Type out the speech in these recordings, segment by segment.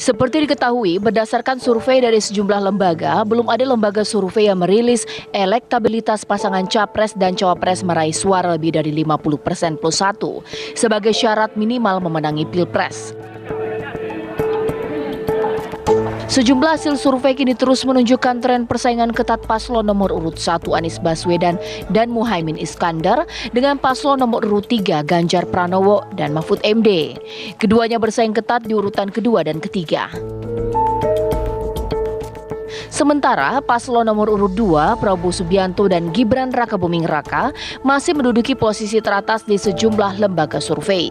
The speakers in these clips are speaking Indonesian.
Seperti diketahui, berdasarkan survei dari sejumlah lembaga, belum ada lembaga survei yang merilis elektabilitas pasangan capres dan cawapres meraih suara lebih dari 50% plus 1 sebagai syarat minimal memenangi Pilpres. Sejumlah hasil survei kini terus menunjukkan tren persaingan ketat paslon nomor urut 1 Anies Baswedan dan Muhaimin Iskandar dengan paslon nomor urut 3 Ganjar Pranowo dan Mahfud MD. Keduanya bersaing ketat di urutan kedua dan ketiga. Sementara paslon nomor urut 2 Prabowo Subianto dan Gibran Rakabuming Raka masih menduduki posisi teratas di sejumlah lembaga survei.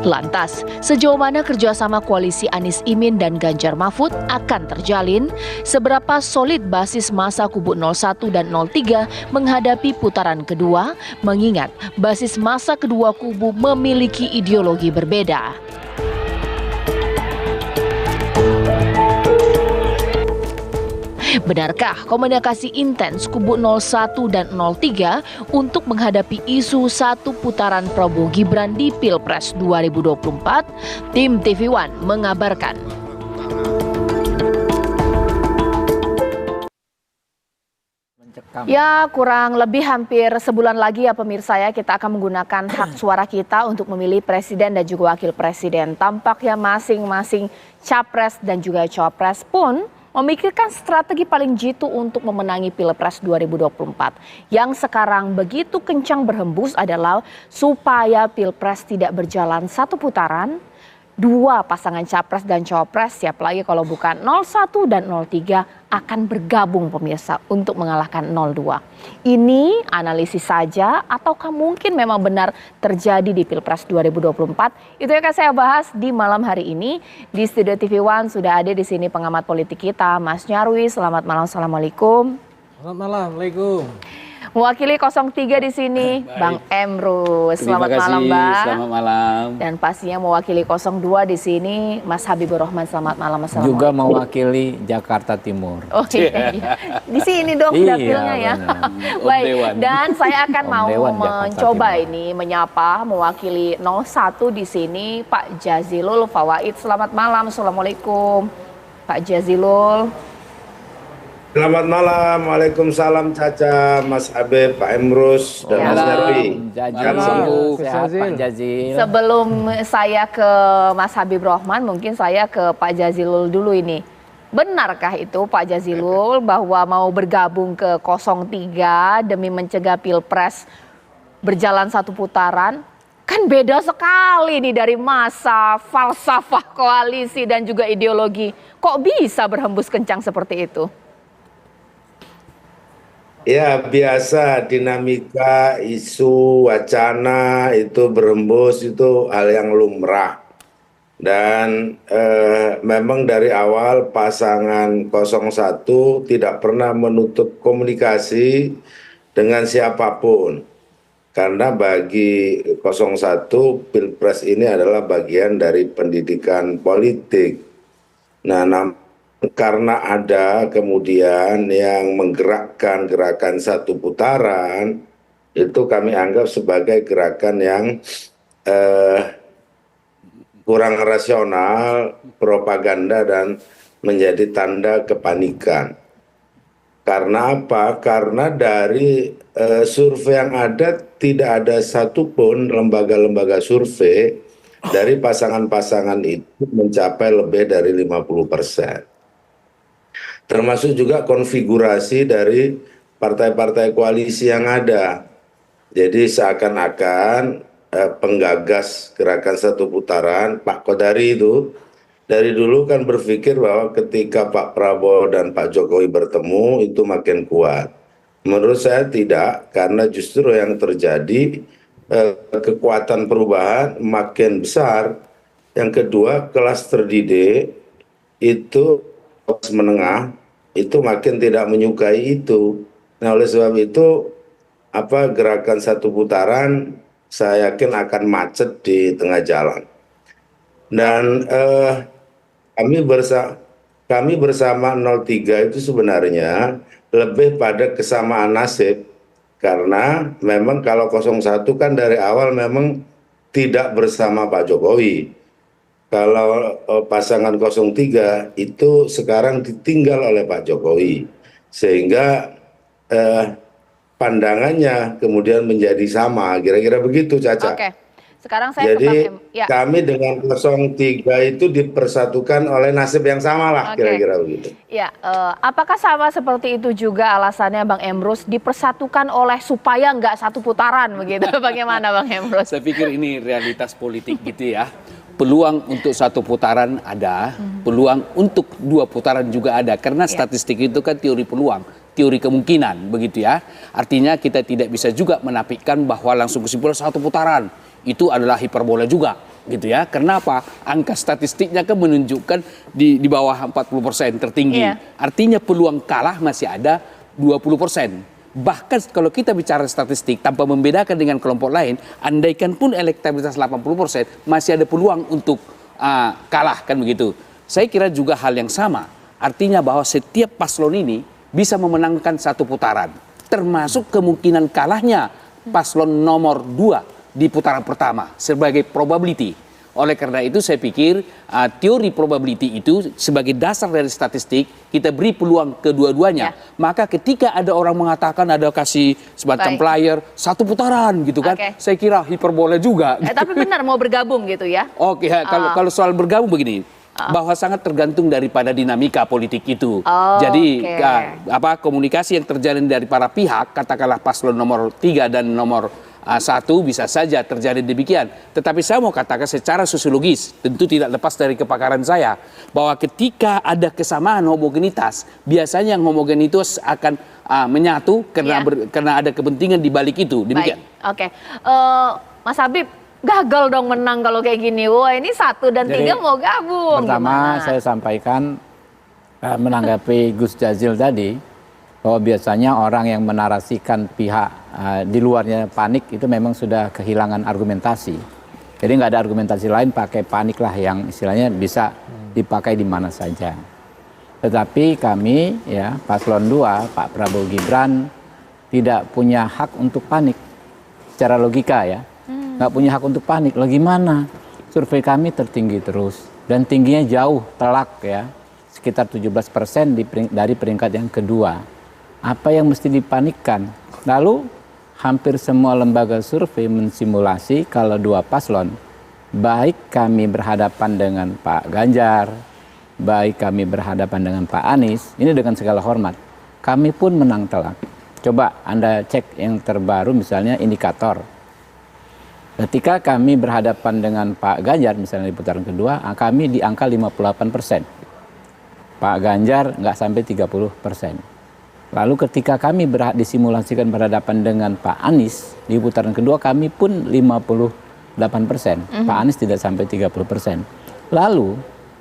Lantas, sejauh mana kerjasama koalisi Anies Imin dan Ganjar Mahfud akan terjalin? Seberapa solid basis masa kubu 01 dan 03 menghadapi putaran kedua? Mengingat basis masa kedua kubu memiliki ideologi berbeda. Benarkah komunikasi intens kubu 01 dan 03 untuk menghadapi isu satu putaran Prabowo Gibran di Pilpres 2024? Tim TV One mengabarkan. Ya, kurang lebih hampir sebulan lagi ya pemirsa ya, kita akan menggunakan hak suara kita untuk memilih presiden dan juga wakil presiden. Tampaknya masing-masing capres dan juga cawapres pun memikirkan strategi paling jitu untuk memenangi Pilpres 2024. Yang sekarang begitu kencang berhembus adalah supaya Pilpres tidak berjalan satu putaran, dua pasangan capres dan cawapres, siap lagi kalau bukan 01 dan 03 akan bergabung pemirsa untuk mengalahkan 02. Ini analisis saja ataukah mungkin memang benar terjadi di Pilpres 2024? Itu yang akan saya bahas di malam hari ini. Di Studio TV One sudah ada di sini pengamat politik kita, Mas Nyarwi. Selamat malam, assalamualaikum. Selamat malam, waalaikumsalam. Mewakili 03 di sini, Bang Emrus. Selamat malam, Bang. Selamat malam. Dan pastinya mewakili 02 di sini, Mas Habibur Rahman. Selamat malam, Assalamualaikum. Juga mewakili Jakarta Timur. Oh iya. Di sini dong dapilnya ya. Baik, dan saya akan mau mencoba ini menyapa mewakili 01 di sini, Pak Jazilul Fawaid. Selamat malam, Assalamualaikum. Pak Jazilul. Selamat malam, waalaikumsalam Caca, Mas Habib, Pak Emrus, dan Mas Nyarwi. Sehat Pak Jazil. Sebelum saya ke Mas Habib Rahman, mungkin saya ke Pak Jazilul dulu ini. Benarkah itu Pak Jazilul bahwa mau bergabung ke 03 demi mencegah Pilpres berjalan satu putaran? Kan beda sekali nih dari masa, falsafah koalisi dan juga ideologi. Kok bisa berhembus kencang seperti itu? Ya, biasa dinamika, isu, wacana itu berembus, itu hal yang lumrah. Dan memang dari awal pasangan 01 tidak pernah menutup komunikasi dengan siapapun. Karena bagi 01 Pilpres ini adalah bagian dari pendidikan politik. Nah, karena ada kemudian yang menggerakkan gerakan satu putaran, itu kami anggap sebagai gerakan yang kurang rasional, propaganda, dan menjadi tanda kepanikan. Karena apa? Karena dari survei yang ada tidak ada satupun lembaga-lembaga survei dari pasangan-pasangan itu mencapai lebih dari 50%. Termasuk juga konfigurasi dari partai-partai koalisi yang ada. Jadi seakan-akan penggagas gerakan satu putaran, Pak Kodari itu, dari dulu kan berpikir bahwa ketika Pak Prabowo dan Pak Jokowi bertemu itu makin kuat. Menurut saya tidak, karena justru yang terjadi kekuatan perubahan makin besar. Yang kedua, kelas terdidik itu menengah itu makin tidak menyukai itu. Nah, oleh sebab itu gerakan satu putaran saya yakin akan macet di tengah jalan. Dan kami bersama 03 itu sebenarnya lebih pada kesamaan nasib Karena memang kalau 01 kan dari awal memang tidak bersama Pak Jokowi. Kalau pasangan 03 itu sekarang ditinggal oleh Pak Jokowi. Sehingga pandangannya kemudian menjadi sama. Kira-kira begitu, Caca. Oke. Sekarang saya ke Bang Jadi Ya. kami dengan 03 itu dipersatukan oleh nasib yang sama lah, Oke. kira-kira begitu. Ya, apakah sama seperti itu juga alasannya Bang Emrus dipersatukan oleh supaya nggak satu putaran begitu? Bagaimana Bang Emrus? Saya pikir ini realitas politik gitu ya. Peluang untuk satu putaran ada, peluang untuk dua putaran juga ada. Karena statistik itu kan teori peluang, teori kemungkinan begitu ya. Artinya kita tidak bisa juga menafikan bahwa langsung kesimpulan satu putaran itu adalah hiperbola juga gitu ya. Kenapa? Angka statistiknya kan menunjukkan di bawah 40% tertinggi. Iya. Artinya peluang kalah masih ada 20%. Bahkan kalau kita bicara statistik tanpa membedakan dengan kelompok lain, andaikan pun elektabilitas 80%, masih ada peluang untuk kalah kan begitu. Saya kira juga hal yang sama. Artinya bahwa setiap paslon ini bisa memenangkan satu putaran. Termasuk kemungkinan kalahnya paslon nomor 2 di putaran pertama sebagai probability. Oleh karena itu saya pikir teori probability itu sebagai dasar dari statistik kita beri peluang kedua-duanya. Maka ketika ada orang mengatakan ada kasih semacam player satu putaran gitu kan, saya kira hiperbola juga. Tapi benar mau bergabung gitu ya? Oke, kalau soal bergabung begini. Bahwa sangat tergantung daripada dinamika politik itu. Jadi komunikasi yang terjalin dari para pihak, katakanlah paslon nomor 3 dan nomor 1 bisa saja terjadi demikian. Tetapi saya mau katakan secara sosiologis, tentu tidak lepas dari kepakaran saya, bahwa ketika ada kesamaan homogenitas, biasanya yang homogenitas akan menyatu karena ada kepentingan di balik itu. Demikian. Baik. Oke. Mas Habib, gagal dong menang kalau kayak gini. Wah, ini 1 dan 3 mau gabung. Pertama saya sampaikan menanggapi Gus Jazil tadi, bahwa biasanya orang yang menarasikan pihak di luarnya panik itu memang sudah kehilangan argumentasi. Jadi nggak ada argumentasi lain, pakai panik lah yang istilahnya bisa dipakai di mana saja. Tetapi kami ya paslon 2 Pak Prabowo Gibran tidak punya hak untuk panik secara logika ya. Nggak punya hak untuk panik. Lah gimana? Survei kami tertinggi terus dan tingginya jauh telak ya, sekitar 17% dari peringkat yang kedua. Apa yang mesti dipanikkan? Lalu hampir semua lembaga survei mensimulasi kalau dua paslon, baik kami berhadapan dengan Pak Ganjar, baik kami berhadapan dengan Pak Anies, ini dengan segala hormat, kami pun menang telak. Coba Anda cek yang terbaru misalnya indikator. Ketika kami berhadapan dengan Pak Ganjar misalnya di putaran kedua, kami di angka 58%. Pak Ganjar nggak sampai 30%. Lalu ketika kami disimulasikan berhadapan dengan Pak Anies di putaran kedua, kami pun 58%. Pak Anies tidak sampai 30%. Lalu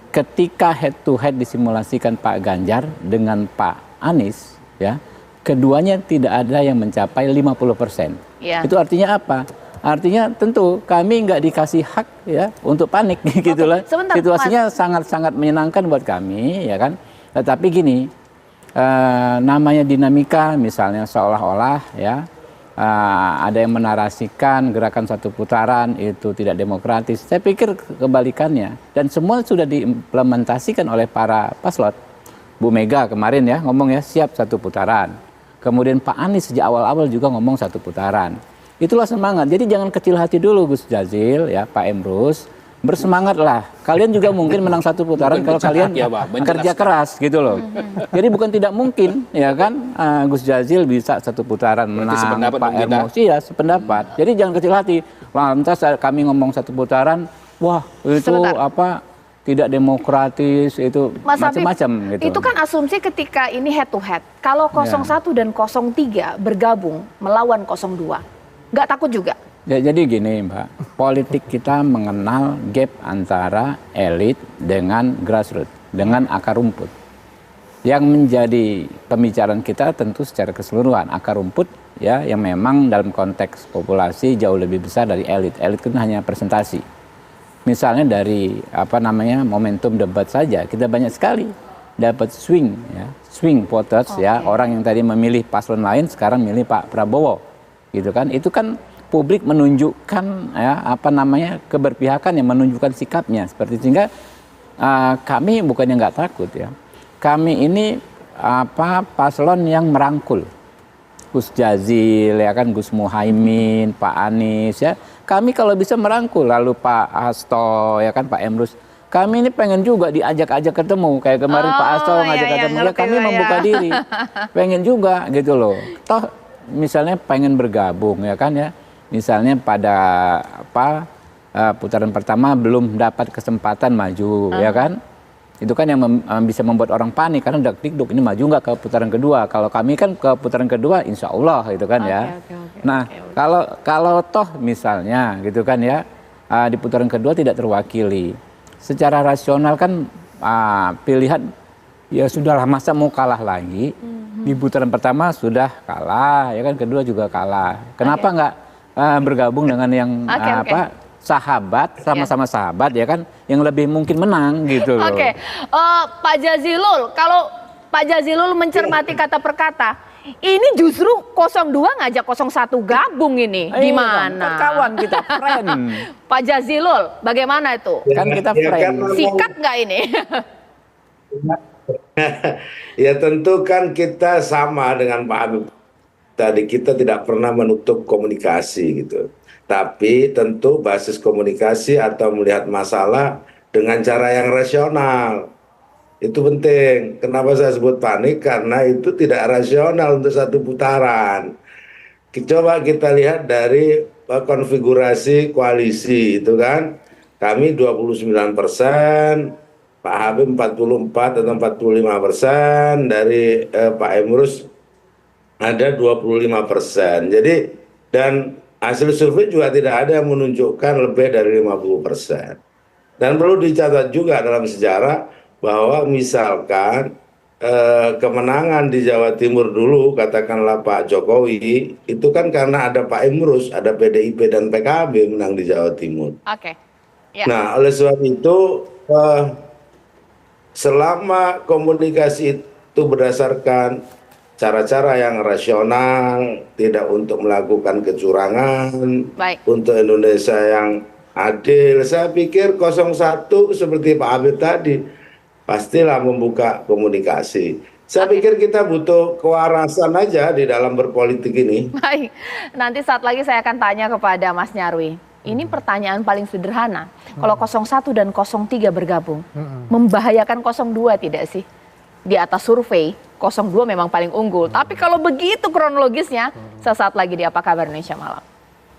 ketika head to head disimulasikan Pak Ganjar dengan Pak Anies, ya, keduanya tidak ada yang mencapai 50%. Itu artinya apa? Artinya tentu kami nggak dikasih hak ya untuk panik gitu loh. Situasinya sangat-sangat menyenangkan buat kami, ya kan. Tetapi gini. Namanya dinamika, misalnya seolah-olah ya ada yang menarasikan gerakan satu putaran itu tidak demokratis. Saya pikir kebalikannya, dan semua sudah diimplementasikan oleh para paslon. Bu Mega kemarin ya ngomong ya siap satu putaran. Kemudian Pak Anies sejak awal-awal juga ngomong satu putaran. Itulah semangat. Jadi jangan kecil hati dulu Gus Jazil ya, Pak Emrus. Bersemangatlah. Kalian juga mungkin menang satu putaran kalau kalian kerja keras gitu loh. Jadi bukan tidak mungkin ya kan Gus Jazil bisa satu putaran menang, Pak Emrus ya sependapat. Jadi jangan kecil hati. Lantas kami ngomong satu putaran, wah itu tidak demokratis, itu macam-macam gitu. Itu kan asumsi ketika ini head to head. Kalau 01 dan 03 bergabung melawan 02, nggak takut juga? Ya, jadi gini Mbak, politik kita mengenal gap antara elit dengan grassroots, dengan akar rumput. Yang menjadi pembicaraan kita tentu secara keseluruhan, akar rumput ya yang memang dalam konteks populasi jauh lebih besar dari elit. Elit itu hanya presentasi. Misalnya dari momentum debat saja, kita banyak sekali dapat swing ya, swing voters ya, orang yang tadi memilih paslon lain sekarang milih Pak Prabowo, gitu kan? Itu kan publik menunjukkan ya apa namanya keberpihakan yang menunjukkan sikapnya seperti sehingga kami bukannya nggak takut ya, kami ini paslon yang merangkul. Gus Jazil ya kan, Gus Muhaimin, Pak Anies ya. Kami kalau bisa merangkul, lalu Pak Hasto ya kan, Pak Emrus. Kami ini pengen juga diajak-ajak ketemu kayak kemarin Pak Hasto ngajak ketemu ya, kami membuka diri. Pengen juga gitu loh. Toh misalnya pengen bergabung ya kan ya. Misalnya pada putaran pertama belum dapat kesempatan maju ya kan. Itu kan yang bisa membuat orang panik karena dak-dikduk ini maju nggak ke putaran kedua. Kalau kami kan ke putaran kedua insya Allah gitu kan ya. Nah kalau toh misalnya gitu kan ya di putaran kedua tidak terwakili. Secara rasional kan pilihan ya sudahlah, masa mau kalah lagi. Di putaran pertama sudah kalah ya kan, kedua juga kalah. Kenapa nggak bergabung dengan yang sahabat, sama-sama sahabat ya kan, yang lebih mungkin menang gitu loh. Oke, Pak Jazilul, kalau Pak Jazilul mencermati kata per kata, ini justru 02 ngajak 01 gabung ini, gimana? Kawan kita, friend. Pak Jazilul, bagaimana itu? Kan kita friend. Sikat nggak ini? Ya tentu kan kita sama dengan Pak Habib tadi, kita tidak pernah menutup komunikasi gitu. Tapi tentu basis komunikasi atau melihat masalah dengan cara yang rasional. Itu penting. Kenapa saya sebut panik? Karena itu tidak rasional untuk satu putaran. Coba kita lihat dari konfigurasi koalisi itu kan. Kami 29%, Pak Habib 44 atau 45%, dari Pak Emrus ada 25%. Jadi dan hasil survei juga tidak ada yang menunjukkan lebih dari 50%. Dan perlu dicatat juga dalam sejarah bahwa misalkan kemenangan di Jawa Timur dulu, katakanlah Pak Jokowi, itu kan karena ada Pak Emrus, ada PDIP dan PKB menang di Jawa Timur. Oke. Ya. Nah, oleh sebab itu selama komunikasi itu berdasarkan cara-cara yang rasional, tidak untuk melakukan kecurangan, untuk Indonesia yang adil. Saya pikir 01 seperti Pak Habib tadi, pastilah membuka komunikasi. Saya pikir kita butuh kewarasan aja di dalam berpolitik ini. Baik, nanti saat lagi saya akan tanya kepada Mas Nyarwi. Ini pertanyaan paling sederhana. Kalau 01 dan 03 bergabung, membahayakan 02 tidak sih? Di atas survei 02 memang paling unggul. Tapi kalau begitu kronologisnya, sesaat lagi di Apa Kabar Indonesia Malam.